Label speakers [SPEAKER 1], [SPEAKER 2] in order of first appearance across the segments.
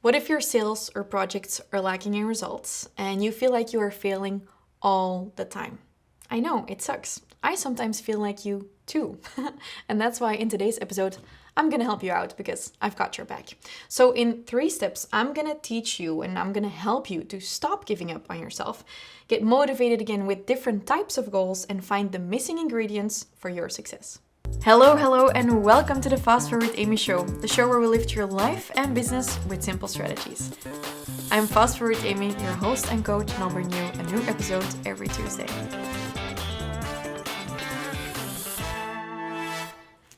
[SPEAKER 1] What if your sales or projects are lacking in results and you feel like you are failing all the time? I know, it sucks. I sometimes feel like you too. And that's why in today's episode, I'm gonna help you out because I've got your back. So, in 3 steps, I'm gonna teach you and I'm gonna help you to stop giving up on yourself, get motivated again with different types of goals, and find the missing ingredients for your success. Hello, and welcome to the Fast Forward Amy show, the show where we lift your life and business with simple strategies. I'm Fast Forward Amy, your host and coach, and I'll bring you a new episode every Tuesday.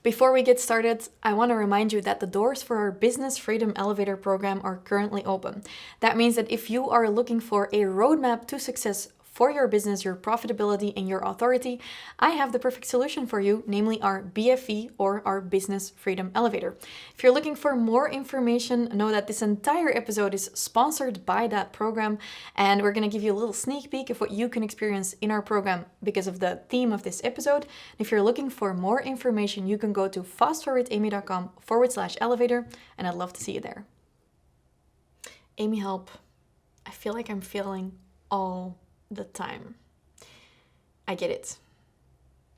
[SPEAKER 1] Before we get started, I want to remind you that the doors for our Business Freedom Elevator program are currently open. That means that if you are looking for a roadmap to success for your business, your profitability, and your authority, I have the perfect solution for you, namely our BFE or our Business Freedom Elevator. If you're looking for more information, know that this entire episode is sponsored by that program, and we're going to give you a little sneak peek of what you can experience in our program because of the theme of this episode. If you're looking for more information, you can go to fastforwardamy.com/elevator, and I'd love to see you there. Amy, help. I feel like I'm failing all the time. I get it.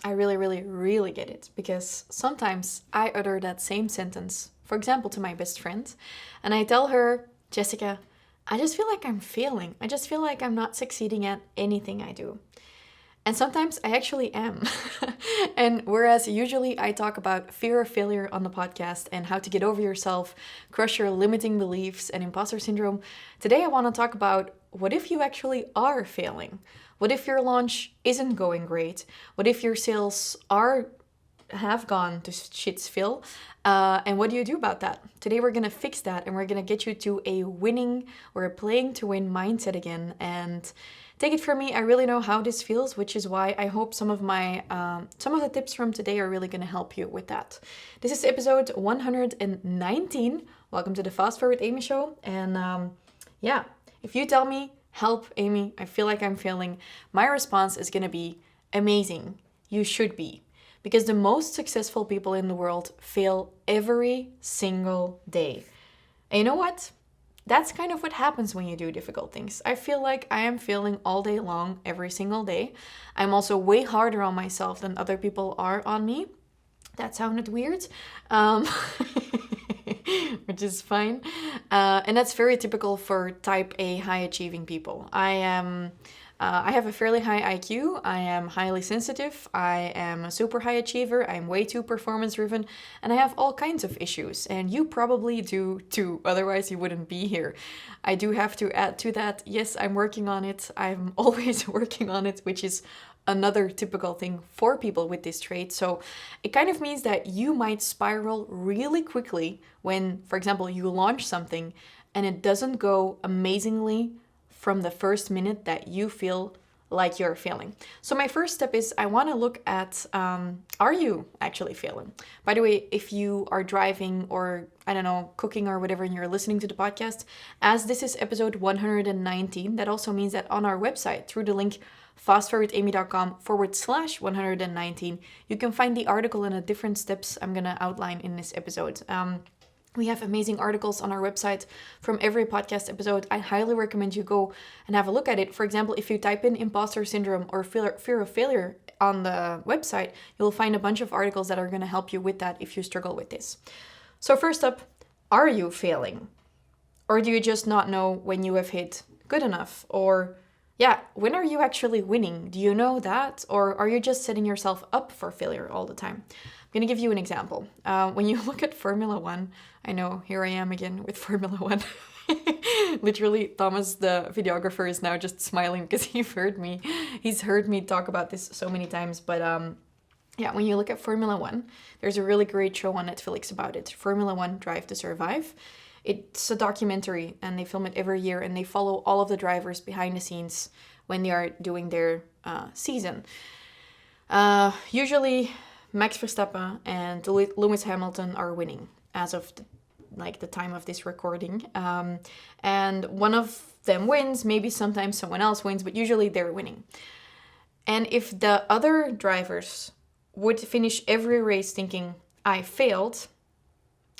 [SPEAKER 1] I really get it, because sometimes I utter that same sentence, for example, to my best friend, and I tell her, Jessica, I just feel like I'm failing. I just feel like I'm not succeeding at anything I do. And sometimes I actually am. And whereas usually I talk about fear of failure on the podcast and how to get over yourself, crush your limiting beliefs and imposter syndrome, today I want to talk about what if you actually are failing? What if your launch isn't going great? What if your sales have gone to shit's fill? And what do you do about that? Today we're going to fix that, and we're going to get you to a winning or a playing to win mindset again. And take it from me, I really know how this feels, which is why I hope some of the tips from today are really going to help you with that. This is episode 119. Welcome to the Fast Forward Amy show. And if you tell me, help Amy, I feel like I'm failing, my response is going to be amazing. You should be. Because the most successful people in the world fail every single day. And you know what? That's kind of what happens when you do difficult things. I feel like I am failing all day long, every single day. I'm also way harder on myself than other people are on me. That sounded weird. Which is fine. And that's very typical for type A high achieving people. I have a fairly high IQ. I am highly sensitive. I am a super high achiever. I'm way too performance driven. And I have all kinds of issues. And you probably do too. Otherwise, you wouldn't be here. I do have to add to that. Yes, I'm working on it. I'm always working on it, which is another typical thing for people with this trait. So it kind of means that you might spiral really quickly when, for example, you launch something and it doesn't go amazingly from the first minute that you feel like you're failing. So my first step is I want to look at, are you actually failing? By the way, if you are driving or, I don't know, cooking or whatever, and you're listening to the podcast, as this is episode 119, that also means that on our website, through the link fastforwardamy.com/119, you can find the article and the different steps I'm going to outline in this episode. We have amazing articles on our website from every podcast episode. I highly recommend you go and have a look at it. For example, if you type in imposter syndrome or fear of failure on the website, you'll find a bunch of articles that are going to help you with that if you struggle with this. So first up, are you failing? Or do you just not know when you have hit good enough? Or when are you actually winning? Do you know that? Or are you just setting yourself up for failure all the time? I'm going to give you an example. When you look at Formula One, I know, here I am again with Formula One. Literally, Thomas, the videographer, is now just smiling because he's heard me talk about this so many times. But when you look at Formula One, there's a really great show on Netflix about it. Formula One Drive to Survive. It's a documentary, and they film it every year, and they follow all of the drivers behind the scenes when they are doing their season. Usually, Max Verstappen and Lewis Hamilton are winning as of the time of this recording. And one of them wins, maybe sometimes someone else wins, but usually they're winning. And if the other drivers would finish every race thinking, I failed,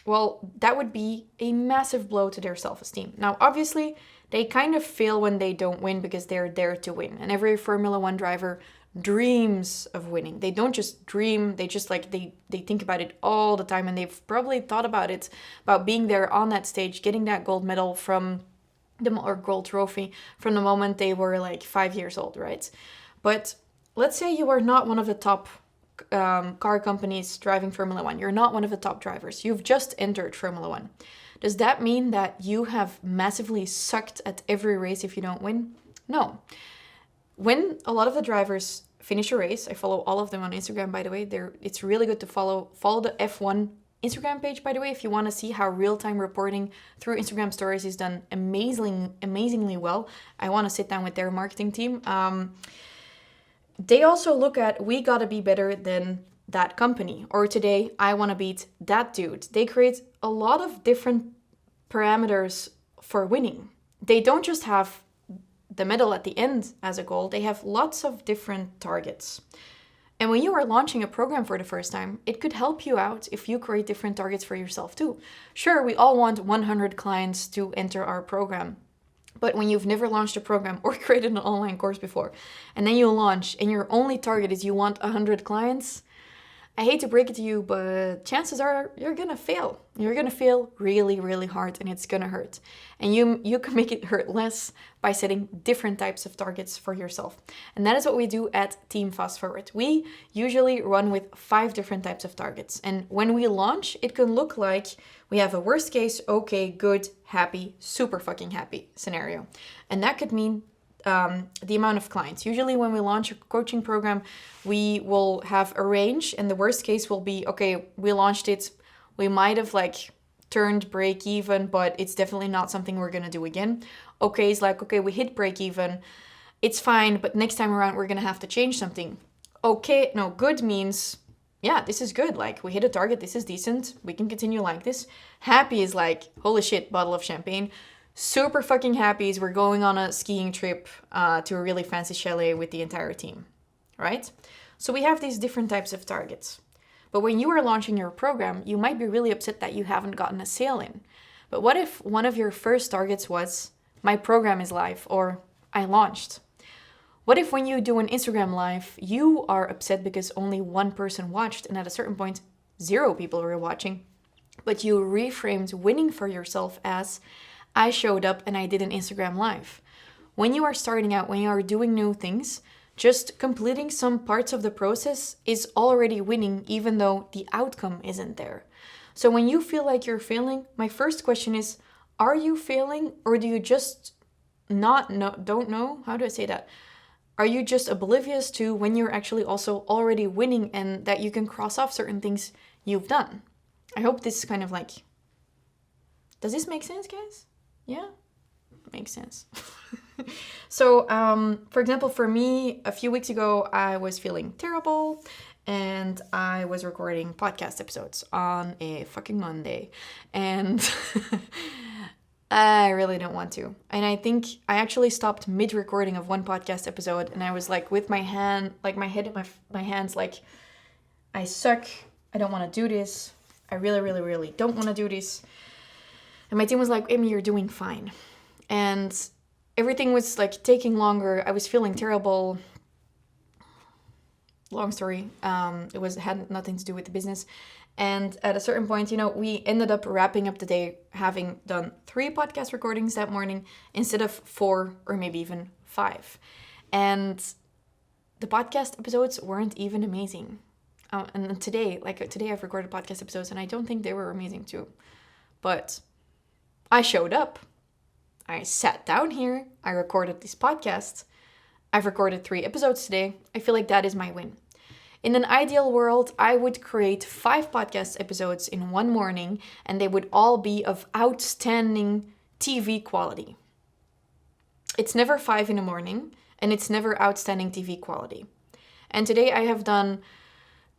[SPEAKER 1] well, that would be a massive blow to their self-esteem. Now, obviously, they kind of feel when they don't win because they're there to win. And every Formula One driver dreams of winning. They don't just dream, they just like, they think about it all the time. And they've probably thought about it, about being there on that stage, getting that gold medal or gold trophy from the moment they were like 5 years old, right? But let's say you are not one of the top car companies driving Formula One. You're not one of the top drivers. You've just entered Formula One. Does that mean that you have massively sucked at every race if you don't win? No. When a lot of the drivers finish a race, I follow all of them on Instagram, by the way. It's really good to follow the F1 Instagram page, by the way, if you want to see how real-time reporting through Instagram stories is done amazingly well. I want to sit down with their marketing team. They also look at, we gotta be better than that company, or today I want to beat that dude. They create a lot of different parameters for winning. They don't just have the medal at the end as a goal, they have lots of different targets. And when you are launching a program for the first time, it could help you out if you create different targets for yourself too. Sure, we all want 100 clients to enter our program. But when you've never launched a program or created an online course before, and then you launch and your only target is you want 100 clients, I hate to break it to you, but chances are you're going to fail. You're going to fail really hard, and it's going to hurt. And you can make it hurt less by setting different types of targets for yourself. And that is what we do at Team Fast Forward. We usually run with 5 different types of targets. And when we launch, it can look like we have a worst case, okay, good, happy, super fucking happy scenario. And that could mean the amount of clients. Usually when we launch a coaching program, we will have a range, and the worst case will be, okay, we launched it, we might have like turned break even, but it's definitely not something we're gonna do again. Okay, it's like, okay, we hit break even, it's fine, but next time around we're gonna have to change something. Okay, no, good means, yeah, this is good, like we hit a target, this is decent, we can continue like this. Happy is like, holy shit, bottle of champagne. Super fucking happy is we're going on a skiing trip to a really fancy chalet with the entire team, right? So we have these different types of targets. But when you are launching your program, you might be really upset that you haven't gotten a sale in. But what if one of your first targets was, my program is live, or I launched? What if when you do an Instagram live, you are upset because only one person watched, and at a certain point, 0 people were watching, but you reframed winning for yourself as, I showed up and I did an Instagram live. When you are starting out, when you are doing new things, just completing some parts of the process is already winning, even though the outcome isn't there. So when you feel like you're failing, my first question is, are you failing, or do you just don't know? How do I say that? Are you just oblivious to when you're actually also already winning and that you can cross off certain things you've done? I hope this is kind of like, does this make sense, guys? Yeah, makes sense. So, for example, for me, a few weeks ago, I was feeling terrible and I was recording podcast episodes on a fucking Monday, and I really don't want to. And I think I actually stopped mid-recording of one podcast episode, and I was like with my hand, like my head in my hands, like, I suck, I don't want to do this, I really don't want to do this. And my team was like, Amy, you're doing fine. And everything was like taking longer. I was feeling terrible. Long story. It had nothing to do with the business. And at a certain point, we ended up wrapping up the day having done 3 podcast recordings that morning instead of 4 or maybe even 5. And the podcast episodes weren't even amazing. And today I've recorded podcast episodes and I don't think they were amazing too. But I showed up. I sat down here. I recorded this podcast. I've recorded 3 episodes today. I feel like that is my win. In an ideal world, I would create 5 podcast episodes in one morning, and they would all be of outstanding TV quality. It's never 5 in the morning, and it's never outstanding TV quality. And today I have done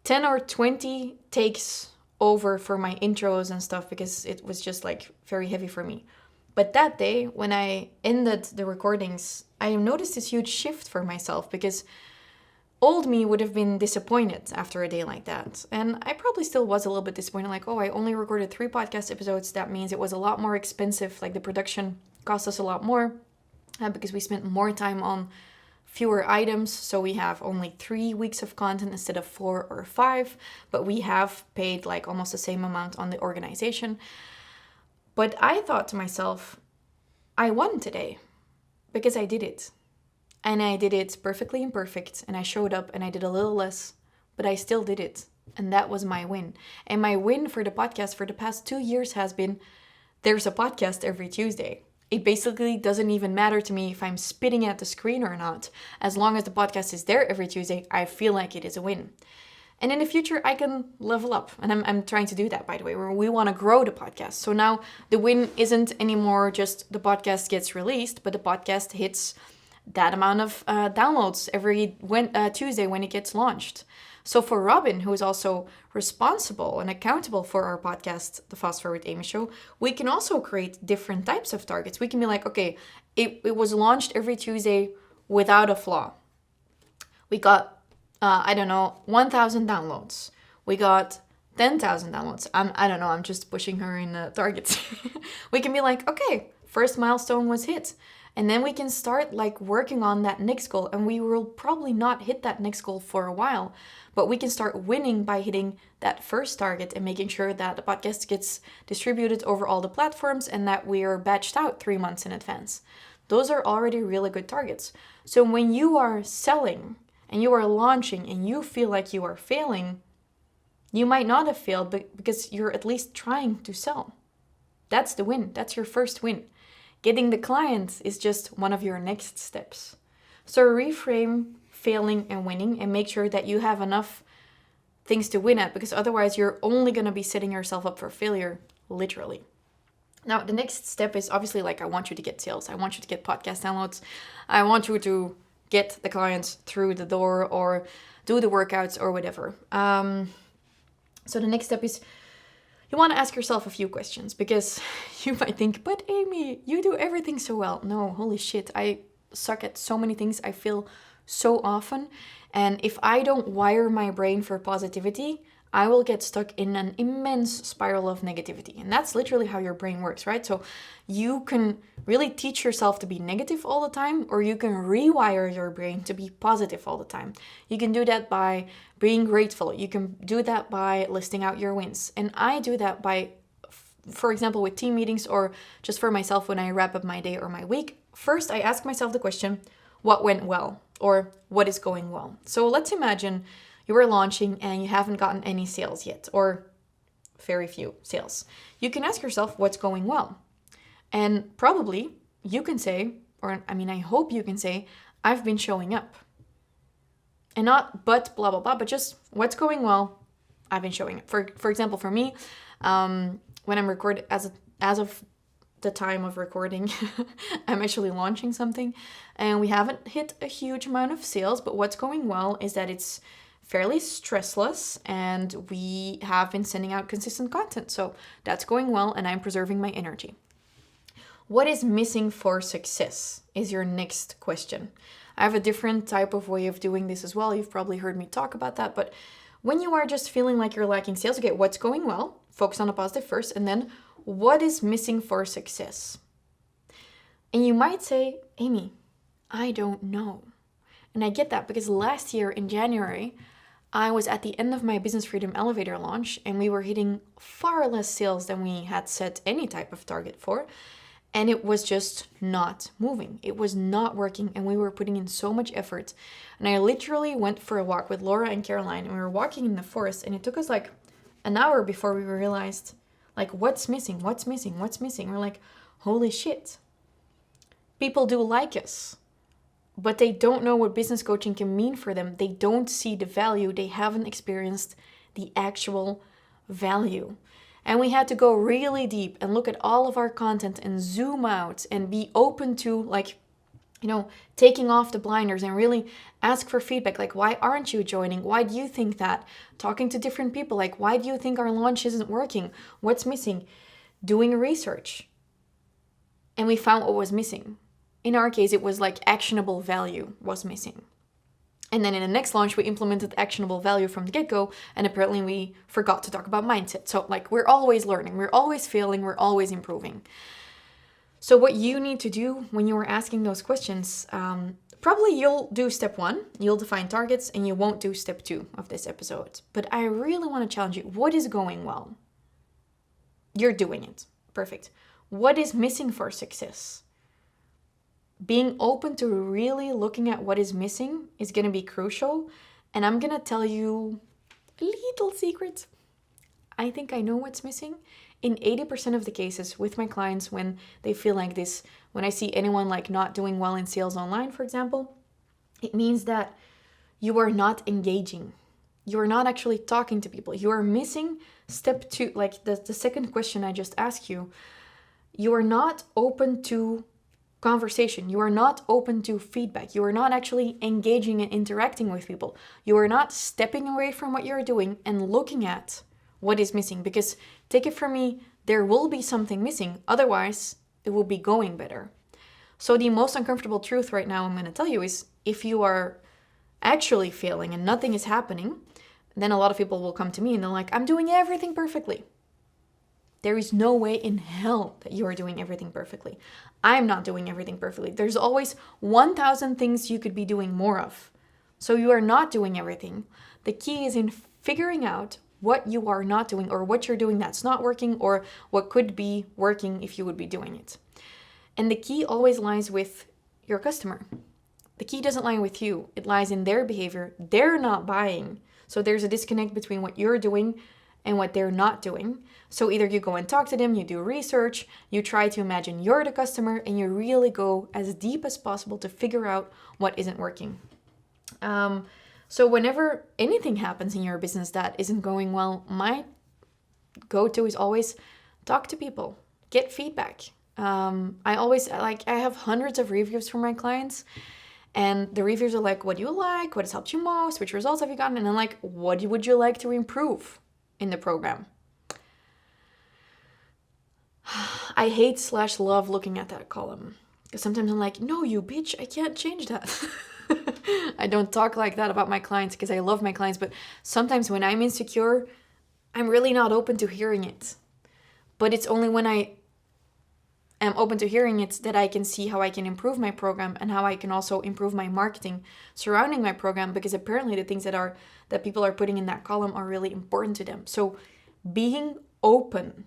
[SPEAKER 1] 10 or 20 takes over for my intros and stuff because it was just like very heavy for me. But that day, when I ended the recordings, I noticed this huge shift for myself because old me would have been disappointed after a day like that. And I probably still was a little bit disappointed, like, oh, I only recorded 3 podcast episodes. That means it was a lot more expensive. Like the production cost us a lot more because we spent more time on fewer items. So we have only 3 weeks of content instead of 4 or 5, but we have paid like almost the same amount on the organization. But I thought to myself, I won today because I did it. And I did it perfectly imperfect, and I showed up and I did a little less, but I still did it. And that was my win. And my win for the podcast for the past 2 years has been there's a podcast every Tuesday. It basically doesn't even matter to me if I'm spitting at the screen or not. As long as the podcast is there every Tuesday, I feel like it is a win. And in the future, I can level up. And I'm trying to do that, by the way, where we want to grow the podcast. So now the win isn't anymore just the podcast gets released, but the podcast hits that amount of downloads every Tuesday when it gets launched. So for Robin, who is also responsible and accountable for our podcast, the Fast Forward Amy Show, we can also create different types of targets. We can be like, okay, it was launched every Tuesday without a flaw. We got, 1,000 downloads. We got 10,000 downloads. I don't know, I'm just pushing her in the targets. We can be like, okay, first milestone was hit. And then we can start like working on that next goal. And we will probably not hit that next goal for a while, but we can start winning by hitting that first target and making sure that the podcast gets distributed over all the platforms and that we are batched out 3 months in advance. Those are already really good targets. So when you are selling and you are launching and you feel like you are failing, you might not have failed because you're at least trying to sell. That's the win. That's your first win. Getting the client is just one of your next steps. So reframe failing and winning and make sure that you have enough things to win at, because otherwise you're only going to be setting yourself up for failure, literally. Now, the next step is obviously like, I want you to get sales. I want you to get podcast downloads. I want you to get the clients through the door or do the workouts or whatever. So the next step is you want to ask yourself a few questions, because you might think, but Amy, you do everything so well. No, holy shit, I suck at so many things. I fail so often. And if I don't wire my brain for positivity, I will get stuck in an immense spiral of negativity. And that's literally how your brain works, right? So you can really teach yourself to be negative all the time, or you can rewire your brain to be positive all the time. You can do that by being grateful. You can do that by listing out your wins. And I do that by, for example, with team meetings or just for myself when I wrap up my day or my week. First, I ask myself the question, what went well? Or what is going well? So let's imagine you are launching and you haven't gotten any sales yet, or very few sales. You can ask yourself what's going well. And probably you can say, I hope you can say, I've been showing up. And not but blah, blah, blah, but just what's going well, I've been showing up. For example, for me, when I'm recording, as of the time of recording, I'm actually launching something and we haven't hit a huge amount of sales, but what's going well is that it's fairly stressless and we have been sending out consistent content. So that's going well and I'm preserving my energy. What is missing for success is your next question. I have a different type of way of doing this as well. You've probably heard me talk about that, but when you are just feeling like you're lacking sales, okay, what's going well? Focus on the positive first, and then what is missing for success? And you might say, Amy, I don't know. And I get that because last year in January, I was at the end of my Business Freedom Elevator launch and we were hitting far less sales than we had set any type of target for. And it was just not moving. It was not working and we were putting in so much effort. And I literally went for a walk with Laura and Caroline and we were walking in the forest and it took us like an hour before we realized, like, what's missing? What's missing? What's missing? We're like, holy shit. People do like us, but they don't know what business coaching can mean for them. They don't see the value. They haven't experienced the actual value. And we had to go really deep and look at all of our content and zoom out and be open to, like, taking off the blinders and really ask for feedback. Like, why aren't you joining? Why do you think that? Talking to different people. Like, why do you think our launch isn't working? What's missing? Doing research. And we found what was missing. In our case, it was like actionable value was missing. And then in the next launch, we implemented actionable value from the get-go, and apparently we forgot to talk about mindset. So like, we're always learning, we're always failing, we're always improving. So what you need to do when you are asking those questions, probably you'll do step 1, you'll define targets, and you won't do step 2 of this episode. But I really want to challenge you. What is going well? You're doing it. Perfect. What is missing for success? Being open to really looking at what is missing is going to be crucial. And I'm going to tell you a little secret. I think I know what's missing. In 80% of the cases with my clients, when they feel like this, when I see anyone like not doing well in sales online, for example, it means that you are not engaging. You are not actually talking to people. You are missing step 2, like the second question I just asked you. You are not open to conversation. You are not open to feedback. You are not actually engaging and interacting with people. You are not stepping away from what you're doing and looking at what is missing. Because take it from me, there will be something missing. Otherwise, it will be going better. So the most uncomfortable truth right now I'm going to tell you is, if you are actually failing and nothing is happening, then a lot of people will come to me and they're like, I'm doing everything perfectly. There is no way in hell that you are doing everything perfectly. I'm not doing everything perfectly. There's always 1,000 things you could be doing more of. So you are not doing everything. The key is in figuring out what you are not doing, or what you're doing that's not working, or what could be working if you would be doing it. And the key always lies with your customer. The key doesn't lie with you. It lies in their behavior. They're not buying. So there's a disconnect between what you're doing and what they're not doing. So either you go and talk to them, you do research, you try to imagine you're the customer, and you really go as deep as possible to figure out what isn't working. So whenever anything happens in your business that isn't going well, my go-to is always talk to people, get feedback. I have hundreds of reviews from my clients, and the reviews are like, what do you like? What has helped you most? Which results have you gotten? And I'm like, what would you like to improve in the program? I hate/love looking at that column, because sometimes I'm like, no, you bitch, I can't change that. I don't talk like that about my clients because I love my clients, but sometimes when I'm insecure, I'm really not open to hearing it. But it's only when I am open to hearing it that I can see how I can improve my program and how I can also improve my marketing surrounding my program, because apparently the things that people are putting in that column are really important to them. So being open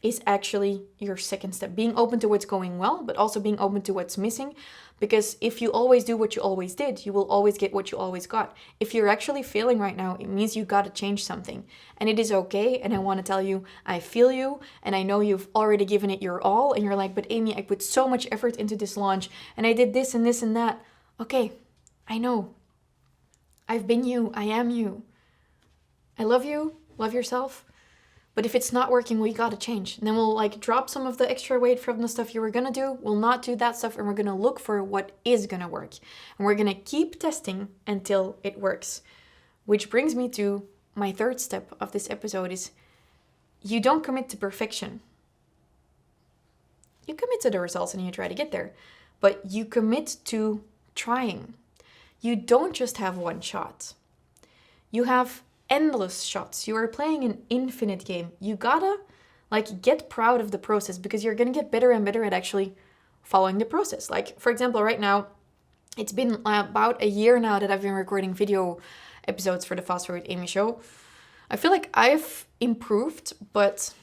[SPEAKER 1] is actually your second step. Being open to what's going well, but also being open to what's missing. Because if you always do what you always did, you will always get what you always got. If you're actually failing right now, it means you got to change something. And it is okay. And I want to tell you, I feel you. And I know you've already given it your all. And you're like, but Amy, I put so much effort into this launch. And I did this and this and that. Okay, I know. I've been you. I am you. I love you. Love yourself. But if it's not working, we got to change. And then we'll drop some of the extra weight from the stuff you were going to do. We'll not do that stuff, and we're going to look for what is going to work. And we're going to keep testing until it works. Which brings me to my third step of this episode is, you don't commit to perfection. You commit to the results and you try to get there. But you commit to trying. You don't just have one shot. You have endless shots. You are playing an infinite game. You gotta get proud of the process, because you're gonna get better and better at actually following the process. For example, right now, it's been about a year now that I've been recording video episodes for the FastForwardAmy show. I feel like I've improved, but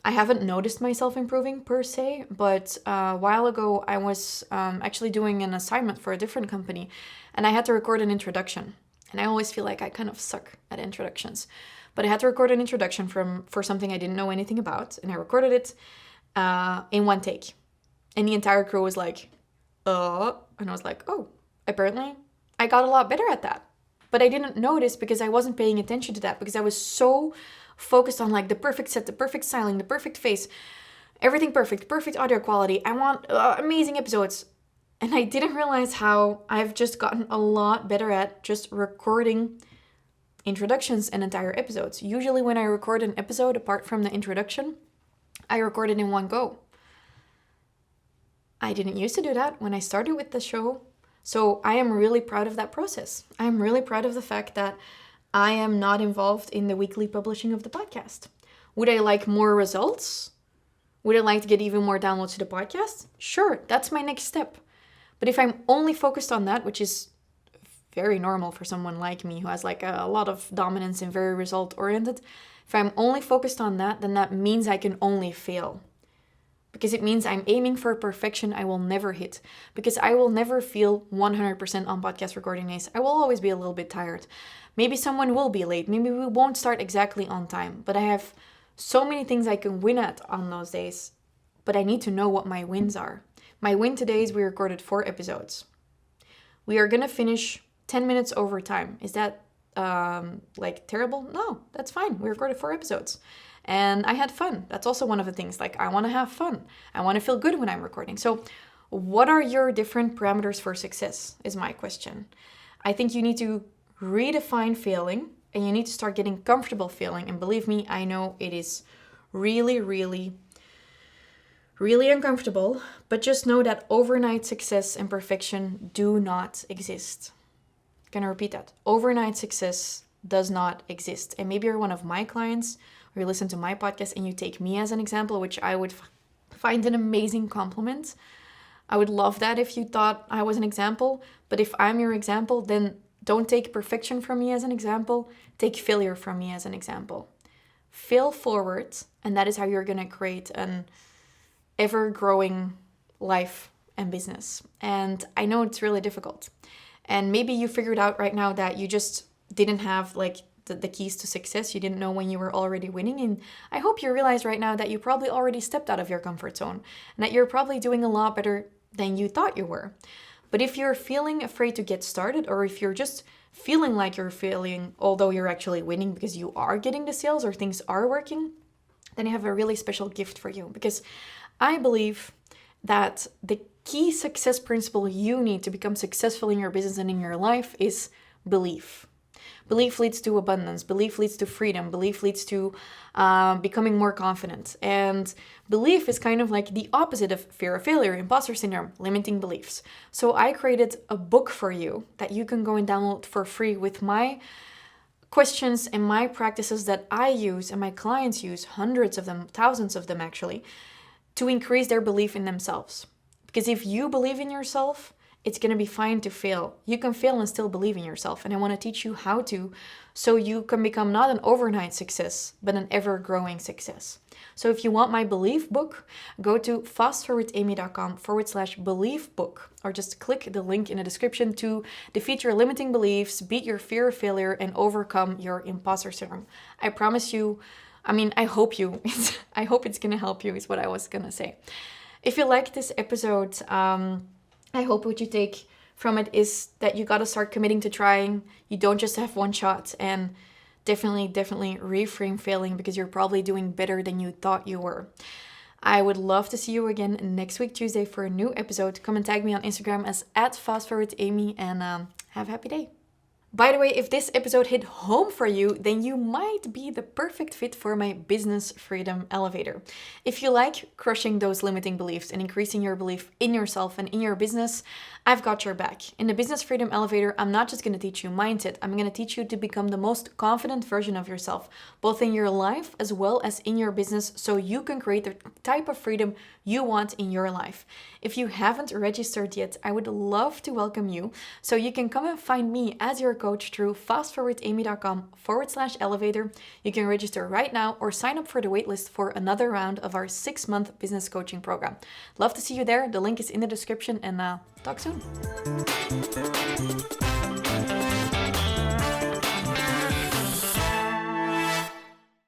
[SPEAKER 1] I haven't noticed myself improving per se. But a while ago, I was actually doing an assignment for a different company, and I had to record an introduction. And I always feel like I kind of suck at introductions. But I had to record an introduction for something I didn't know anything about. And I recorded it in one take. And the entire crew was like, and I was like, oh, apparently I got a lot better at that. But I didn't notice because I wasn't paying attention to that, because I was so focused on the perfect set, the perfect styling, the perfect face, everything perfect audio quality. I want amazing episodes. And I didn't realize how I've just gotten a lot better at just recording introductions and entire episodes. Usually when I record an episode, apart from the introduction, I record it in one go. I didn't used to do that when I started with the show, So I am really proud of that process. I'm really proud of the fact that I am not involved in the weekly publishing of the podcast. Would I like more results? Would I like to get even more downloads to the podcast? Sure, that's my next step. But if I'm only focused on that, which is very normal for someone like me who has like a lot of dominance and very result oriented, if I'm only focused on that, then that means I can only fail. Because it means I'm aiming for perfection I will never hit. Because I will never feel 100% on podcast recording days. I will always be a little bit tired. Maybe someone will be late. Maybe we won't start exactly on time. But I have so many things I can win at on those days. But I need to know what my wins are. My win today is we recorded 4 episodes. We are going to finish 10 minutes over time. Is that like terrible? No, that's fine. We recorded 4 episodes. And I had fun. That's also one of the things. Like, I want to have fun. I want to feel good when I'm recording. So what are your different parameters for success is my question. I think you need to redefine failing and you need to start getting comfortable failing. And believe me, I know it is really, really, really uncomfortable. But just know that overnight success and perfection do not exist. I'm going to repeat that. Overnight success does not exist. And maybe you're one of my clients or you listen to my podcast and you take me as an example, which I would find an amazing compliment. I would love that if you thought I was an example. But if I'm your example, then don't take perfection from me as an example. Take failure from me as an example. Fail forward, and that is how you're going to create an ever-growing life and business. And I know it's really difficult. And maybe you figured out right now that you just didn't have like the keys to success. You didn't know when you were already winning. And I hope you realize right now that you probably already stepped out of your comfort zone and that you're probably doing a lot better than you thought you were. But if you're feeling afraid to get started, or if you're just feeling like you're failing, although you're actually winning because you are getting the sales or things are working, then I have a really special gift for you. Because I believe that the key success principle you need to become successful in your business and in your life is belief. Belief leads to abundance. Belief leads to freedom. Belief leads to becoming more confident. And belief is kind of like the opposite of fear of failure, imposter syndrome, limiting beliefs. So I created a book for you that you can go and download for free with my questions and my practices that I use and my clients use, hundreds of them, thousands of them actually, to increase their belief in themselves. Because if you believe in yourself, it's going to be fine to fail. You can fail and still believe in yourself. And I want to teach you how to, so you can become not an overnight success, but an ever-growing success. So if you want my belief book, go to FastForwardAmy.com/belief book, or just click the link in the description to defeat your limiting beliefs, beat your fear of failure, and overcome your imposter syndrome. I promise you, I hope it's going to help you is what I was going to say. If you like this episode, I hope what you take from it is that you got to start committing to trying. You don't just have one shot, and definitely reframe failing because you're probably doing better than you thought you were. I would love to see you again next week, Tuesday, for a new episode. Come and tag me on Instagram as @FastForwardAmy, and have a happy day. By the way, if this episode hit home for you, then you might be the perfect fit for my Business Freedom Elevator. If you like crushing those limiting beliefs and increasing your belief in yourself and in your business, I've got your back. In the Business Freedom Elevator, I'm not just going to teach you mindset. I'm going to teach you to become the most confident version of yourself, both in your life as well as in your business, so you can create the type of freedom you want in your life. If you haven't registered yet, I would love to welcome you. So you can come and find me as your coach through FastForwardAmy.com/elevator. You can register right now or sign up for the waitlist for another round of our 6-month business coaching program. Love to see you there. The link is in the description, and talk soon.